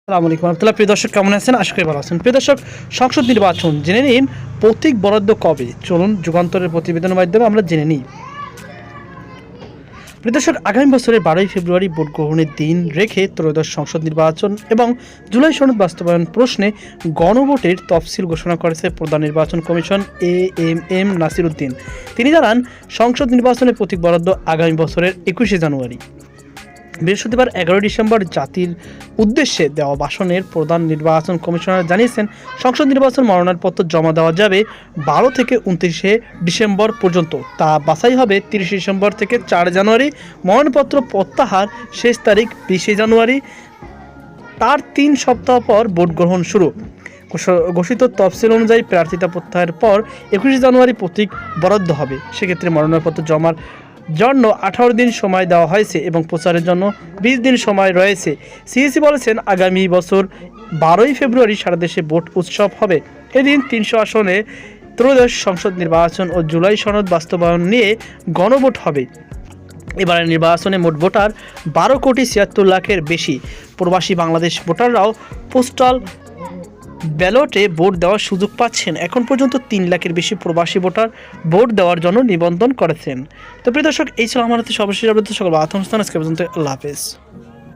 আসসালামু আলাইকুম রহমতুল্লাহ। প্রিয় দর্শক, কেমন আছেন? আশা করি ভালো আছেন। প্রিয় দর্শক, সংসদ নির্বাচন জেনে নিন প্রতীক বরাদ্দ কবে। চলুন যুগান্তরের প্রতিবেদনের মাধ্যমে আমরা জেনে নিই। প্রিয় দর্শক, আগামী বছরের 12ই ফেব্রুয়ারি ভোট গ্রহণের দিন রেখে ত্রয়োদশ সংসদ নির্বাচন এবং জুলাই সনদ বাস্তবায়ন প্রশ্নে গণভোটের তফসিল ঘোষণা করেছে প্রধান নির্বাচন কমিশন এএমএম নাসির উদ্দিন। তিনি জানান, সংসদ নির্বাচনের প্রতীক বরাদ্দ আগামী বছরের 21শে জানুয়ারি। বৃহস্পতিবার 11 ডিসেম্বর জাতির উদ্দেশ্যে দেওয়া ভাষণের প্রধান নির্বাচন কমিশনার জানিয়েছেন, সংসদ নির্বাচন মনোনয়নপত্র জমা দেওয়া যাবে 12 থেকে 29শে ডিসেম্বর পর্যন্ত। তা বাছাই হবে 30 ডিসেম্বর থেকে 4 জানুয়ারি। মনোনয়নপত্র প্রত্যাহার শেষ তারিখ 20শে জানুয়ারি। তার 3 সপ্তাহ পর ভোট গ্রহণ শুরু। ঘোষিত তফসিল অনুযায়ী প্রার্থিতা প্রত্যাহারের পর 21শে জানুয়ারি প্রতীক বরাদ্দ হবে। সেক্ষেত্রে মনোনয়নপত্র জমার জন্য 18 দিন সময় দেওয়া হয়েছে এবং প্রচারের জন্য 20 দিন সময় রয়েছে। সিইসি বলেছেন, আগামী বছর 12ই ফেব্রুয়ারি সারা দেশে ভোট উৎসব হবে। এদিন 300 আসনে ত্রয়োদশ সংসদ নির্বাচন ও জুলাই সনদ বাস্তবায়ন নিয়ে গণভোট হবে। এবারের নির্বাচনে মোট ভোটার 12,76,00,000-এর বেশি। প্রবাসী বাংলাদেশ ভোটাররাও পোস্টাল ব্যালটে ভোট দেওয়ার সুযোগ পাচ্ছেন। এখন পর্যন্ত 3 লাখের বেশি প্রবাসী ভোটার ভোট দেওয়ার জন্য নিবন্ধন করেছেন। তো প্রিয় দর্শক, এই ছিল আমার হাতে সর্বশেষ আপডেট। সকল আত্মস্থান আজকে পর্যন্ত। আল্লাহ হাফেজ।